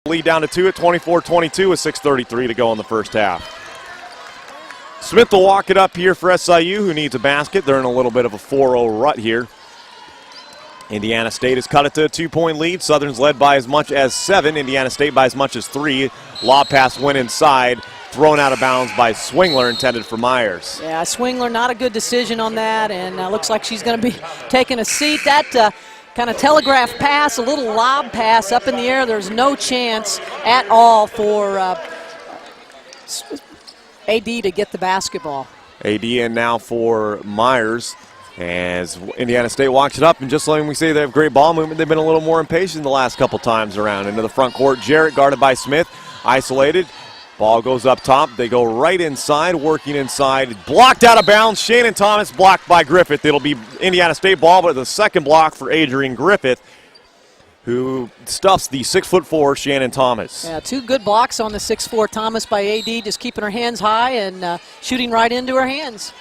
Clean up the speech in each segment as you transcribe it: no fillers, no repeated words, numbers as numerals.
Lead down to 2 at 24-22 with 6:33 to go in the first half. Smith will walk it up here for SIU, who needs a basket. They're in a little bit of a 4-0 rut here. Indiana State has cut it to a 2-point lead. Southern's led by as much as 7. Indiana State by as much as 3. Lob pass went inside. Thrown out of bounds by Swingler, intended for Myers. Yeah, Swingler, not a good decision on that, and looks like she's going to be taking a seat. That kind of telegraph pass, a little lob pass up in the air. There's no chance at all for AD to get the basketball. AD in now for Myers as Indiana State walks it up. And just like we say they have great ball movement, they've been a little more impatient the last couple times around. Into the front court, Jarrett guarded by Smith, isolated. Ball goes up top. They go right inside, working inside. Blocked out of bounds. Shannon Thomas blocked by Griffith. It'll be Indiana State ball, but the second block for Adrian Griffith, who stuffs the 6'4" Shannon Thomas. Yeah, 2 good blocks on the 6'4" Thomas by AD, just keeping her hands high and shooting right into her hands.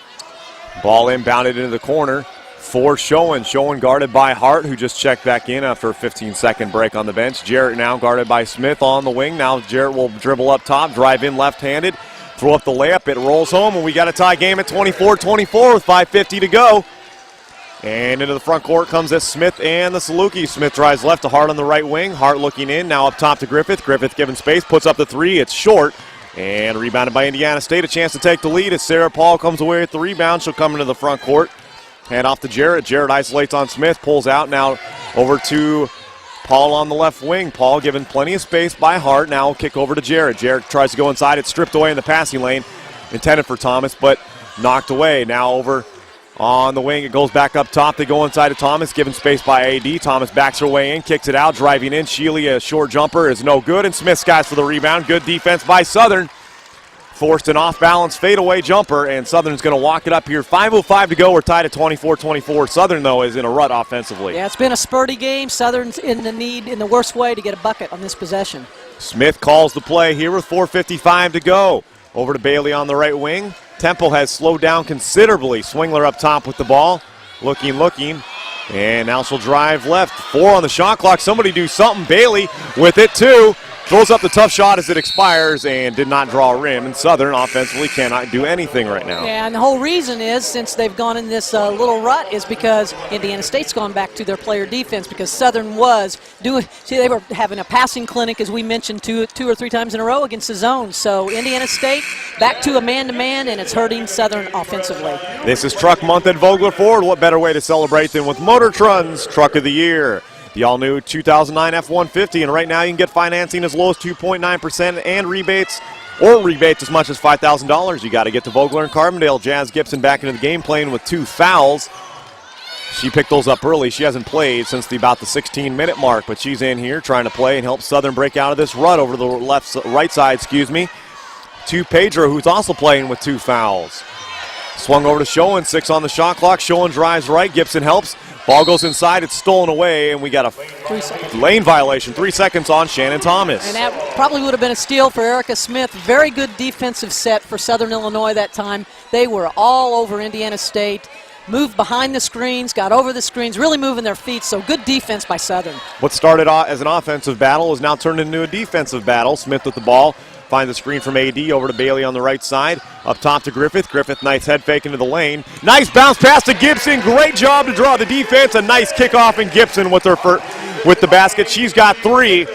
Ball inbounded into the corner for Schoen. Schoen guarded by Hart, who just checked back in after a 15-second break on the bench. Jarrett now guarded by Smith on the wing. Now Jarrett will dribble up top, drive in left-handed, throw up the layup. It rolls home, and we got a tie game at 24-24 with 5:50 to go. And into the front court comes this Smith and the Saluki. Smith drives left to Hart on the right wing. Hart looking in, now up top to Griffith. Griffith given space, puts up the 3. It's short. And rebounded by Indiana State. A chance to take the lead as Sarah Paul comes away with the rebound. She'll come into the front court. Hand off to Jarrett. Jarrett isolates on Smith, pulls out now over to Paul on the left wing. Paul given plenty of space by Hart. Now kick over to Jarrett. Jarrett tries to go inside. It's stripped away in the passing lane. Intended for Thomas, but knocked away. Now over on the wing. It goes back up top. They go inside to Thomas, given space by AD. Thomas backs her way in, kicks it out, driving in. Shealy, a short jumper, is no good, and Smith skies for the rebound. Good defense by Southern. Forced an off-balance fadeaway jumper, and Southern's going to walk it up here. 5:05 to go. We're tied at 24-24. Southern, though, is in a rut offensively. Yeah, it's been a spurty game. Southern's in the worst way to get a bucket on this possession. Smith calls the play here with 4:55 to go. Over to Bailey on the right wing. Tempo has slowed down considerably. Swingler up top with the ball. Looking. And now she'll drive left. 4 on the shot clock. Somebody do something. Bailey with it, too. Throws up the tough shot as it expires and did not draw a rim. And Southern offensively cannot do anything right now. Yeah, and the whole reason is, since they've gone in this little rut, is because Indiana State's gone back to their player defense, because Southern was doing, they were having a passing clinic, as we mentioned, two or three times in a row against the zone. So Indiana State back to a man-to-man, and it's hurting Southern offensively. This is Truck Month at Vogler Ford. What better way to celebrate than with Motortron's Truck of the Year? The all-new 2009 F-150, and right now you can get financing as low as 2.9% and rebates as much as $5,000. You got to get to Vogler and Carbondale. Jazz Gibson back into the game playing with 2 fouls. She picked those up early. She hasn't played since about the 16-minute mark, but she's in here trying to play and help Southern break out of this rut over the right side, to Pedro, who's also playing with 2 fouls. Swung over to Schoen, 6 on the shot clock. Schoen drives right, Gibson helps. Ball goes inside, it's stolen away, and we got a lane violation. 3 seconds on Shannon Thomas. And that probably would have been a steal for Erica Smith. Very good defensive set for Southern Illinois that time. They were all over Indiana State. Moved behind the screens, got over the screens, really moving their feet, so good defense by Southern. What started as an offensive battle is now turned into a defensive battle. Smith with the ball. Find the screen from AD over to Bailey on the right side. Up top to Griffith. Griffith, nice head fake into the lane. Nice bounce pass to Gibson. Great job to draw the defense. A nice kickoff, and Gibson with the basket. She's got 3.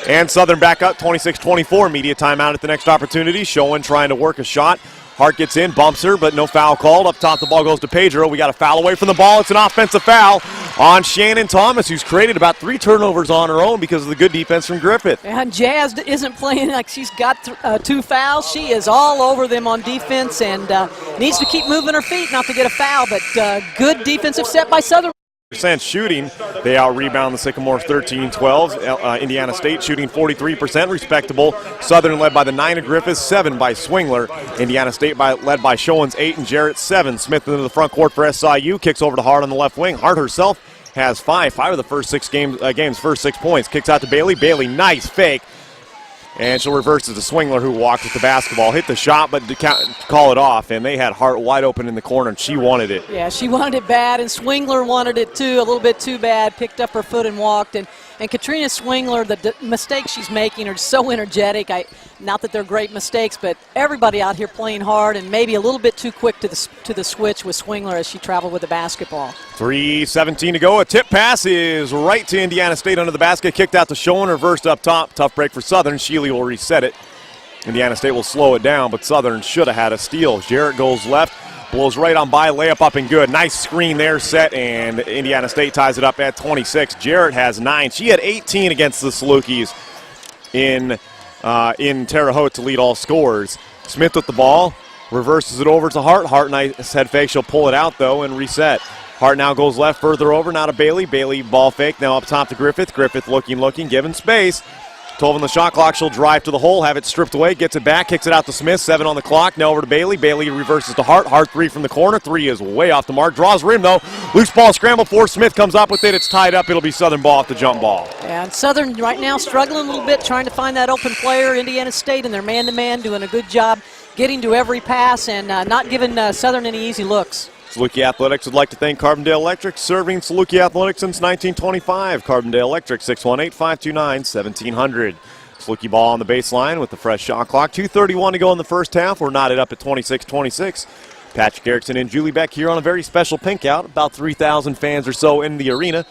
And Southern back up 26-24. Media timeout at the next opportunity. Schoen trying to work a shot. Hart gets in, bumps her, but no foul called. Up top, the ball goes to Pedro. We got a foul away from the ball. It's an offensive foul on Shannon Thomas, who's created about 3 turnovers on her own because of the good defense from Griffith. And Jazz isn't playing like she's got 2 fouls. She is all over them on defense and needs to keep moving her feet not to get a foul, but good defensive set by Southern. Shooting, they out-rebound the Sycamores 13-12. Indiana State shooting 43%, respectable. Southern led by the 9 of Griffith, 7 by Swingler. Indiana State led by Schoen's 8 and Jarrett 7. Smith into the front court for SIU, kicks over to Hart on the left wing. Hart herself has 5 of the first 6 games, first 6 points. Kicks out to Bailey. Bailey, nice fake. And she'll reverse it to Swingler, who walked with the basketball. Hit the shot, but to call it off. And they had Hart wide open in the corner, and she wanted it. Yeah, she wanted it bad, and Swingler wanted it too, a little bit too bad. Picked up her foot and walked. And And Katrina Swingler, the mistakes she's making are so energetic. Not that they're great mistakes, but everybody out here playing hard and maybe a little bit too quick to the switch with Swingler as she traveled with the basketball. 3:17 to go. A tip pass is right to Indiana State under the basket. Kicked out to Schoen, reversed up top. Tough break for Southern. Shealy will reset it. Indiana State will slow it down, but Southern should have had a steal. Jarrett goes left, blows right on by, layup up and good. Nice screen there set, and Indiana State ties it up at 26. Jarrett has 9. She had 18 against the Salukis in Terre Haute to lead all scorers. Smith with the ball, reverses it over to Hart. Hart, nice head fake. She'll pull it out, though, and reset. Hart now goes left, further over, now to Bailey. Bailey ball fake, now up top to Griffith. Griffith looking, given space. 12 on the shot clock. She'll drive to the hole, have it stripped away, gets it back, kicks it out to Smith. 7 on the clock. Now over to Bailey. Bailey reverses to Hart. Hart 3 from the corner. 3 is way off the mark. Draws rim, though. Loose ball scramble for Smith. Comes up with it. It's tied up. It'll be Southern ball off the jump ball. And Southern right now struggling a little bit, trying to find that open player. Indiana State and their man-to-man doing a good job getting to every pass and not giving Southern any easy looks. Saluki Athletics would like to thank Carbondale Electric, serving Saluki Athletics since 1925. Carbondale Electric, 618-529-1700. Saluki ball on the baseline with the fresh shot clock. 2:31 to go in the first half. We're knotted up at 26-26. Patrick Erickson and Julie Beck here on a very special pink out. About 3,000 fans or so in the arena.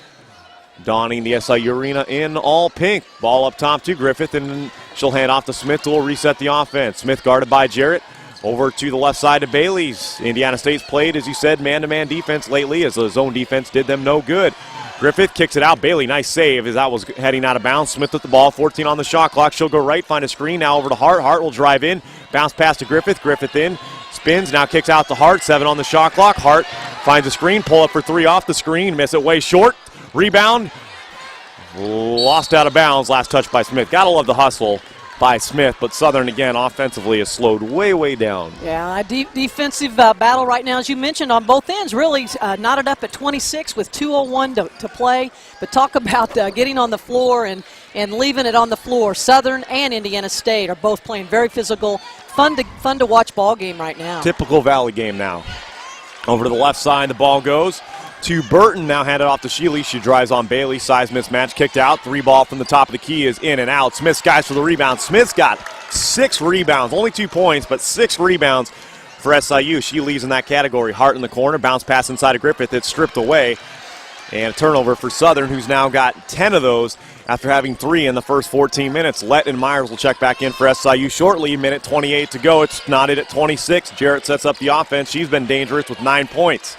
Donning the SIU arena in all pink. Ball up top to Griffith, and she'll hand off to Smith, who will reset the offense. Smith guarded by Jarrett. Over to the left side of Bailey's. Indiana State's played, as you said, man-to-man defense lately, as the zone defense did them no good. Griffith kicks it out. Bailey, nice save as that was heading out of bounds. Smith with the ball, 14 on the shot clock. She'll go right, find a screen. Now over to Hart. Hart will drive in. Bounce pass to Griffith. Griffith in. Spins, now kicks out to Hart. 7 on the shot clock. Hart finds a screen. Pull up for 3 off the screen. Miss it way short. Rebound. Lost out of bounds. Last touch by Smith. Gotta love the hustle by Smith, but Southern again offensively has slowed way down. Yeah, a defensive battle right now, as you mentioned, on both ends. Really knotted up at 26 with 2:01 to play. But talk about getting on the floor and leaving it on the floor. Southern and Indiana State are both playing very physical, fun to watch ball game right now. Typical Valley game now. Over to the left side, the ball goes to Burton, now handed off to Shealy. She drives on Bailey. Size mismatch, kicked out. 3 ball from the top of the key is in and out. Smith skies for the rebound. Smith's got 6 rebounds, only 2 points, but 6 rebounds for SIU. She leads in that category. Hart in the corner, bounce pass inside of Griffith. It's stripped away. And a turnover for Southern, who's now got 10 of those after having 3 in the first 14 minutes. Lett and Myers will check back in for SIU shortly. Minute 28 to go. It's knotted at 26. Jarrett sets up the offense. She's been dangerous with 9 points.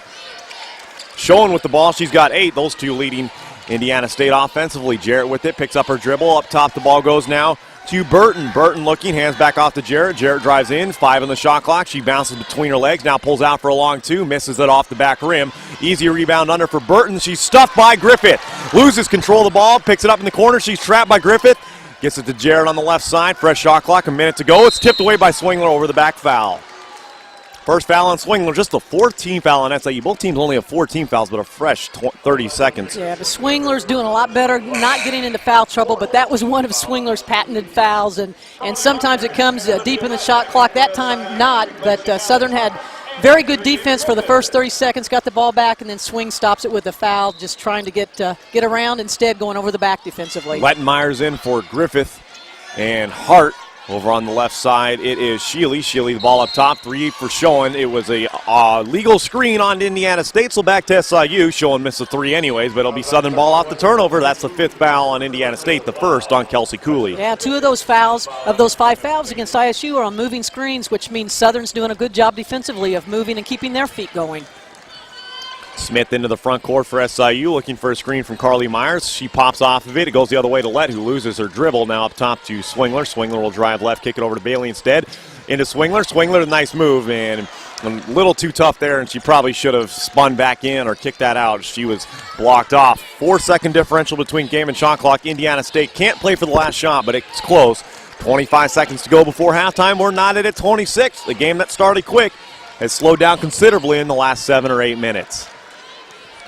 Schoen with the ball, she's got 8. Those 2 leading Indiana State offensively. Jarrett with it, picks up her dribble. Up top, the ball goes now to Burton. Burton looking, hands back off to Jarrett. Jarrett drives in, 5 on the shot clock. She bounces between her legs, now pulls out for a long 2, misses it off the back rim. Easy rebound under for Burton. She's stuffed by Griffith. Loses control of the ball, picks it up in the corner. She's trapped by Griffith. Gets it to Jarrett on the left side. Fresh shot clock, a minute to go. It's tipped away by Swingler over the back foul. First foul on Swingler, just the 4th team foul on SIU. Both teams only have 4 team fouls, but a fresh 30 seconds. Yeah, but Swingler's doing a lot better, not getting into foul trouble, but that was one of Swingler's patented fouls, and sometimes it comes deep in the shot clock. That time not, but Southern had very good defense for the first 30 seconds, got the ball back, and then Swing stops it with a foul, just trying to get around, instead going over the back defensively. Letting Myers in for Griffith and Hart. Over on the left side, it is Shealy. Shealy, the ball up top, 3 for Schoen. It was a legal screen on Indiana State, so back to SIU. Schoen missed a 3 anyways, but it'll be Southern ball off the turnover. That's the 5th foul on Indiana State, the 1st on Kelsey Cooley. Yeah, 2 of those fouls, of those 5 fouls against ISU are on moving screens, which means Southern's doing a good job defensively of moving and keeping their feet going. Smith into the front court for SIU, looking for a screen from Carly Myers. She pops off of it. It goes the other way to Lett, who loses her dribble. Now up top to Swingler. Swingler will drive left, kick it over to Bailey instead. Into Swingler. Swingler, a nice move, and a little too tough there, and she probably should have spun back in or kicked that out. She was blocked off. 4-second differential between game and shot clock. Indiana State can't play for the last shot, but it's close. 25 seconds to go before halftime. We're knotted at 26. The game that started quick has slowed down considerably in the last 7 or 8 minutes.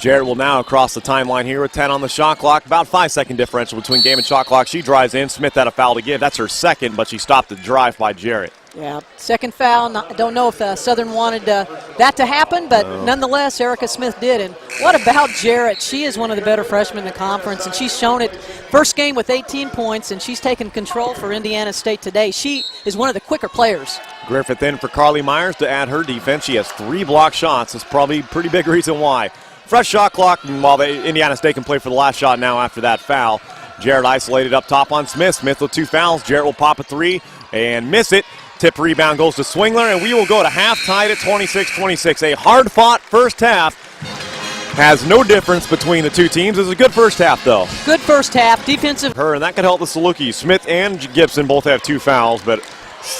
Jarrett will now cross the timeline here with 10 on the shot clock. About 5-second differential between game and shot clock. She drives in. Smith had a foul to give. That's her 2nd, but she stopped the drive by Jarrett. Yeah, second foul. I don't know if Southern wanted that to happen, but nonetheless, Erica Smith did. And what about Jarrett? She is one of the better freshmen in the conference, and she's shown it. First game with 18 points, and she's taken control for Indiana State today. She is one of the quicker players. Griffith in for Carly Myers to add her defense. She has 3 block shots. That's probably a pretty big reason why. Fresh shot clock, and while Indiana State can play for the last shot now after that foul. Jarrett isolated up top on Smith. Smith with 2 fouls. Jarrett will pop a 3 and miss it. Tip rebound goes to Swingler, and we will go to half tied at 26-26. A hard-fought first half. Has no difference between the two teams. It was a good first half, though. Good first half. Defensive. And that could help the Salukis. Smith and Gibson both have 2 fouls, but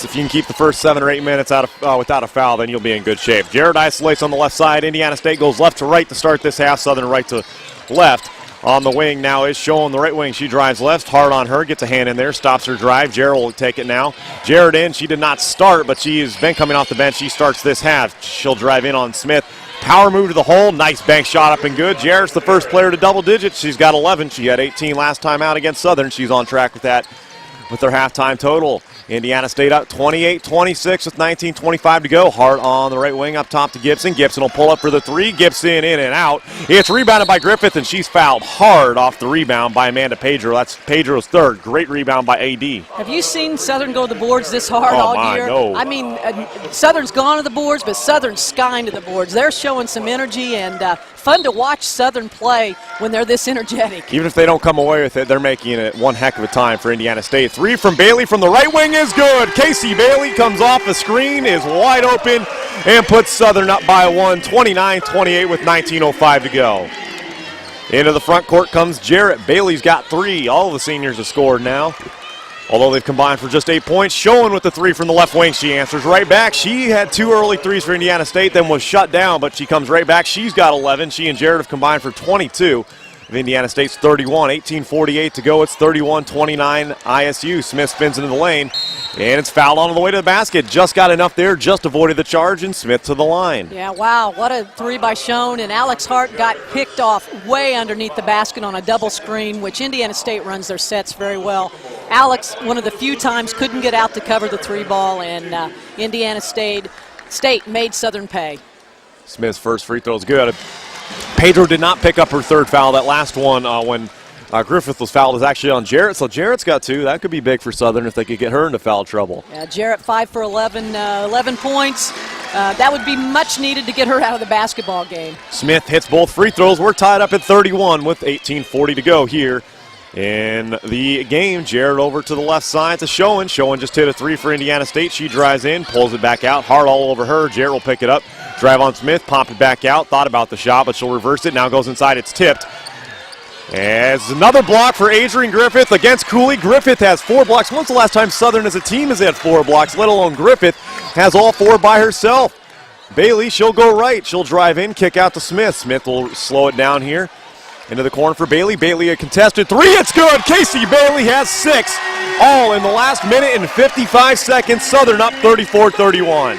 if you can keep the first 7 or 8 minutes without a foul, then you'll be in good shape. Jarrett isolates on the left side. Indiana State goes left to right to start this half. Southern right to left. On the wing now is showing the right wing. She drives left, hard on her, gets a hand in there, stops her drive. Jarrett will take it now. Jarrett in. She did not start, but she has been coming off the bench. She starts this half. She'll drive in on Smith. Power move to the hole. Nice bank shot up and good. Jarrett's the first player to double digits. She's got 11. She had 18 last time out against Southern. She's on track with that with their halftime total. Indiana State up 28-26 with 19:25 to go. Hart on the right wing up top to Gibson. Gibson will pull up for the 3. Gibson in and out. It's rebounded by Griffith, and she's fouled hard off the rebound by Amanda Pedro. That's Pedro's 3rd. Great rebound by AD. Have you seen Southern go to the boards this hard all year? No. I mean, Southern's gone to the boards, but Southern's skying to the boards. They're showing some energy, and fun to watch Southern play when they're this energetic. Even if they don't come away with it, they're making it one heck of a time for Indiana State. 3 from Bailey from the right wing is good. Casey Bailey comes off the screen, is wide open, and puts Southern up by 1, 29-28 with 19:05 to go. Into the front court comes Jarrett. Bailey's got 3. All of the seniors have scored now, although they've combined for just 8 points. Showing with the 3 from the left wing. She answers right back. She had 2 early threes for Indiana State, then was shut down, but she comes right back. She's got 11. She and Jarrett have combined for 22. Of Indiana State's 31, 18:48 to go. It's 31-29 ISU. Smith spins into the lane, and it's fouled on the way to the basket. Just got enough there, just avoided the charge, and Smith to the line. Yeah, wow, what a 3 by Schoen, and Alex Hart got picked off way underneath the basket on a double screen, which Indiana State runs their sets very well. Alex, one of the few times, couldn't get out to cover the 3 ball, and Indiana State made Southern pay. Smith's first free throw is good. Pedro did not pick up her 3rd foul. That last one when Griffith was fouled is actually on Jarrett, so Jarrett's got 2. That could be big for Southern if they could get her into foul trouble. Yeah, Jarrett 5 for 11, 11 points. That would be much needed to get her out of the basketball game. Smith hits both free throws. We're tied up at 31 with 18:40 to go here in the game. Jarrett over to the left side to Schoen. Schoen just hit a 3 for Indiana State. She drives in, pulls it back out. Hard all over her. Jarrett will pick it up. Drive on Smith, pop it back out. Thought about the shot, but she'll reverse it. Now goes inside. It's tipped. As another block for Adrian Griffith against Cooley. Griffith has 4 blocks. When's the last time Southern as a team has had 4 blocks, let alone Griffith has all 4 by herself? Bailey, she'll go right. She'll drive in, kick out to Smith. Smith will slow it down here. Into the corner for Bailey. Bailey a contested 3. It's good. Casey Bailey has 6. All in the last minute and 55 seconds. Southern up 34-31.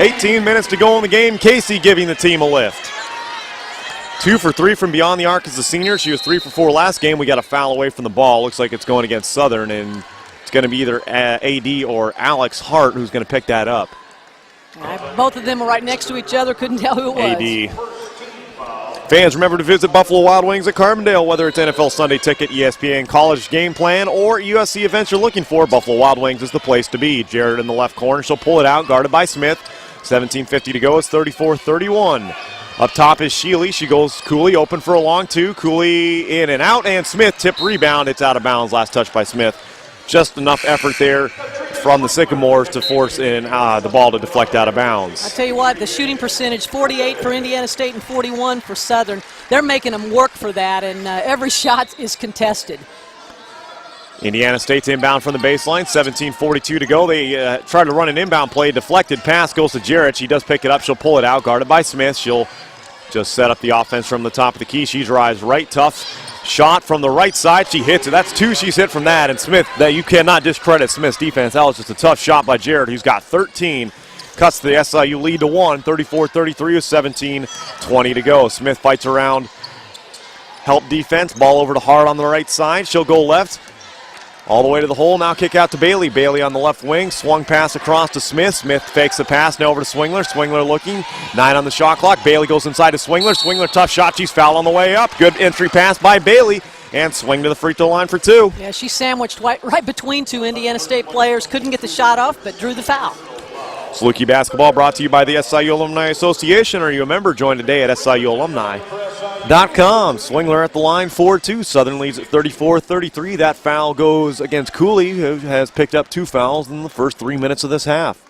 18 minutes to go in the game. Casey giving the team a lift. 2 for 3 from beyond the arc as a senior. She was 3 for 4 last game. We got a foul away from the ball. Looks like it's going against Southern, and it's going to be either AD or Alex Hart who's going to pick that up. Both of them were right next to each other. Couldn't tell who it was. AD. Fans, remember to visit Buffalo Wild Wings at Carbondale. Whether it's NFL Sunday Ticket, ESPN College Game Plan, or USC events you're looking for, Buffalo Wild Wings is the place to be. Jarrett in the left corner. She'll pull it out, guarded by Smith. 17:50 to go. It's 34-31. Up top is Shealy. She goes Cooley, open for a long 2. Cooley in and out, and Smith tip rebound. It's out of bounds. Last touch by Smith. Just enough effort there from the Sycamores to force in the ball to deflect out of bounds. I tell you what, the shooting percentage, 48 for Indiana State and 41 for Southern. They're making them work for that, and every shot is contested. Indiana State's inbound from the baseline, 17:42 to go. They try to run an inbound play. Deflected pass goes to Jarrett. She does pick it up. She'll pull it out, guarded by Smith. She'll just set up the offense from the top of the key. She drives right, tough shot from the right side. She hits it. That's 2 she's hit from that. And Smith, that you cannot discredit Smith's defense. That was just a tough shot by Jarrett, who's got 13. Cuts the SIU lead to 1, 34-33 with 17:20 to go. Smith fights around, help defense. Ball over to Hart on the right side. She'll go left. All the way to the hole, now kick out to Bailey. Bailey on the left wing, swung pass across to Smith. Smith fakes the pass, now over to Swingler. Swingler looking, 9 on the shot clock. Bailey goes inside to Swingler. Swingler, tough shot, she's fouled on the way up. Good entry pass by Bailey, and swing to the free throw line for 2. Yeah, she sandwiched right between 2 Indiana State players. Couldn't get the shot off, but drew the foul. Saluki basketball brought to you by the SIU Alumni Association. Are you a member? Join today at SIUalumni.com. Swingler at the line, 4-2. Southern leads at 34-33. That foul goes against Cooley, who has picked up 2 fouls in the first 3 minutes of this half.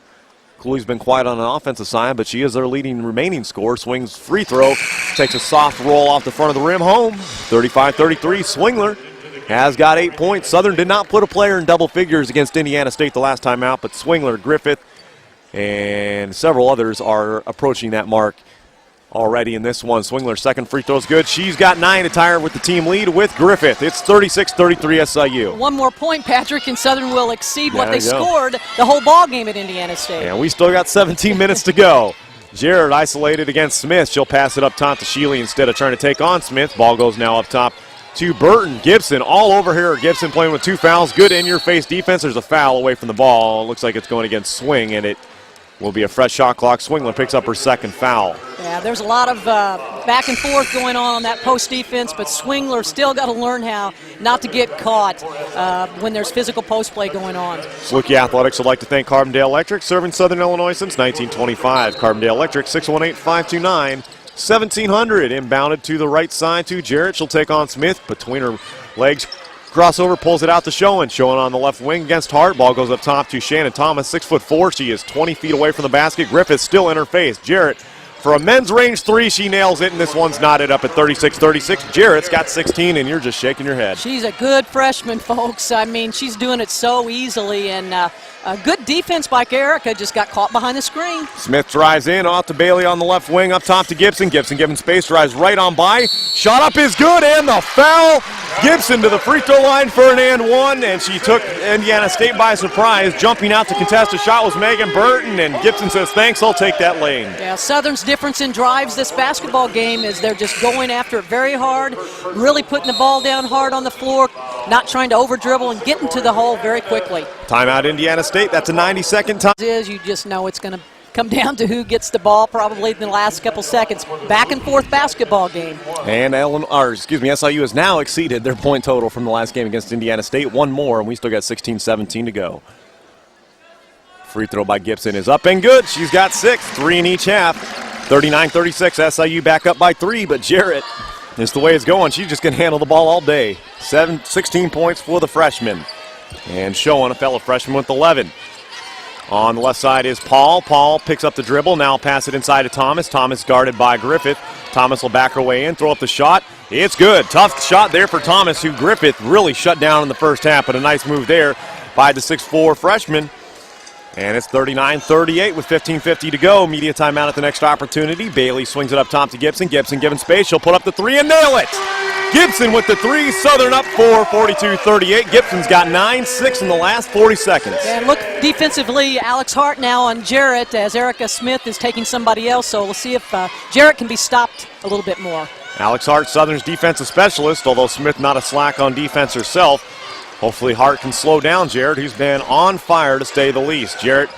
Cooley's been quiet on the offensive side, but she is their leading remaining scorer. Swings free throw, takes a soft roll off the front of the rim, home. 35-33. Swingler has got 8 points. Southern did not put a player in double figures against Indiana State the last time out, but Swingler, Griffith, and several others are approaching that mark already in this one. Swingler's second free throw is good. She's got 9 to tie her with the team lead with Griffith. It's 36-33 SIU. One more point, Patrick, and Southern will exceed what they scored the whole ball game at Indiana State. And we still got 17 minutes to go. Jarrett isolated against Smith. She'll pass it up top to Sheely instead of trying to take on Smith. Ball goes now up top to Burton. Gibson all over here. Gibson playing with 2 fouls. Good in-your-face defense. There's a foul away from the ball. It looks like it's going against Swing, and it will be a fresh shot clock. Swingler picks up her second foul. Yeah, there's a lot of back and forth going on that post defense, but Swingler still got to learn how not to get caught when there's physical post play going on. Saluki Athletics would like to thank Carbondale Electric, serving Southern Illinois since 1925. Carbondale Electric, 618-529-1700. Inbounded to the right side to Jarrett. She'll take on Smith between her legs. Crossover, pulls it out to Schoen. Schoen on the left wing against Hart. Ball goes up top to Shannon Thomas, 6'4". She is 20 feet away from the basket. Griffith still in her face. Jarrett, for a men's range 3, she nails it, and this one's knotted up at 36-36. Jarrett's got 16, and you're just shaking your head. She's a good freshman, folks. I mean, she's doing it so easily, and a good defense by Erica, just got caught behind the screen. Smith drives in, off to Bailey on the left wing, up top to Gibson. Gibson given space, drives right on by. Shot up is good, and the foul. Gibson to the free throw line for an and 1, and she took Indiana State by surprise. Jumping out to contest a shot was Megan Burton, and Gibson says, thanks, I'll take that lane. Yeah, Southern's difference in drives this basketball game is they're just going after it very hard, really putting the ball down hard on the floor, not trying to over-dribble and getting to the hole very quickly. Timeout Indiana State, that's a 90-second time. You just know it's going to come down to who gets the ball probably in the last couple seconds. Back and forth basketball game. And SIU has now exceeded their point total from the last game against Indiana State. One more, and we still got 16-17 to go. Free throw by Gibson is up and good. She's got 6, 3 in each half. 39-36, SIU back up by 3, but Jarrett, it's the way it's going. She's just going to handle the ball all day. 16 points for the freshman. And Schoen, a fellow freshman, with 11. On the left side is Paul. Paul picks up the dribble. Now pass it inside to Thomas. Thomas guarded by Griffith. Thomas will back her way in, throw up the shot. It's good. Tough shot there for Thomas, who Griffith really shut down in the first half, but a nice move there by the 6'4" freshman. And it's 39-38 with 15:50 to go. Media timeout at the next opportunity. Bailey swings it up top to Gibson. Gibson given space. She'll put up the 3 and nail it. Gibson with the 3. Southern up 4, 42-38. Gibson's got 9, 6 in the last 40 seconds. And look defensively, Alex Hart now on Jarrett as Erica Smith is taking somebody else. So we'll see if Jarrett can be stopped a little bit more. Alex Hart, Southern's defensive specialist, although Smith not a slack on defense herself. Hopefully Hart can slow down Jarrett, who's been on fire to say the least. Jarrett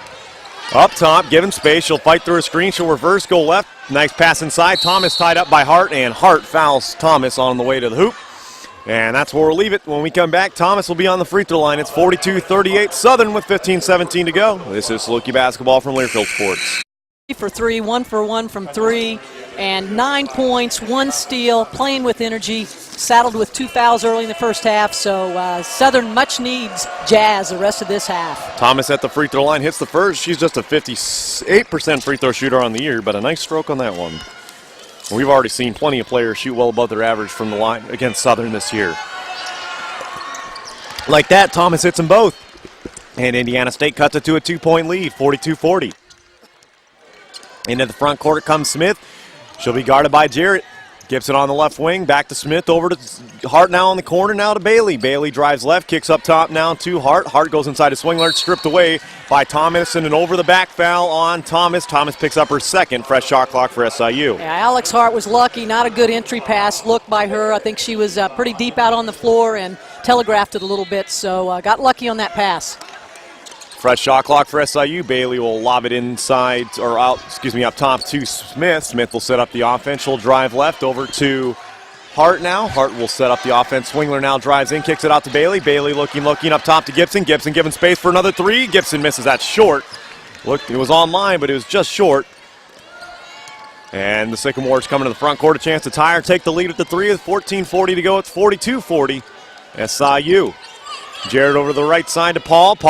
up top, given space. She'll fight through a screen. She'll reverse, go left. Nice pass inside. Thomas tied up by Hart, and Hart fouls Thomas on the way to the hoop. And that's where we'll leave it. When we come back, Thomas will be on the free throw line. It's 42-38 Southern with 15-17 to go. This is Saluki basketball from Learfield Sports. For 3, 1 for 1 from 3, and 9 points, 1 steal, playing with energy, saddled with 2 fouls early in the first half, so Southern much needs Jazz the rest of this half. Thomas at the free throw line hits the first. She's just a 58% free throw shooter on the year, but a nice stroke on that one. We've already seen plenty of players shoot well above their average from the line against Southern this year. Like that, Thomas hits them both. And Indiana State cuts it to a 2-point lead, 42-40. Into the front court comes Smith. She'll be guarded by Jarrett. Gibson on the left wing, back to Smith, over to Hart now in the corner, now to Bailey. Bailey drives left, kicks up top now to Hart. Hart goes inside to Swingler, stripped away by Thomas, and an over the back foul on Thomas. Thomas picks up her second, fresh shot clock for SIU. Yeah, Alex Hart was lucky, not a good entry pass look by her. I think she was pretty deep out on the floor, and telegraphed it a little bit, so got lucky on that pass. Fresh shot clock for SIU. Bailey will lob it inside, or out, up top to Smith. Smith will set up the offense. She'll drive left over to Hart now. Hart will set up the offense. Swingler now drives in, kicks it out to Bailey. Bailey looking up top to Gibson. Gibson given space for another three. Gibson misses that short. Look, it was online, but it was just short. And the Sycamores coming to the front court, a chance to tie or take the lead at the three with 14:40 to go. It's 42-40. SIU. Jarrett over to the right side to Paul. Paul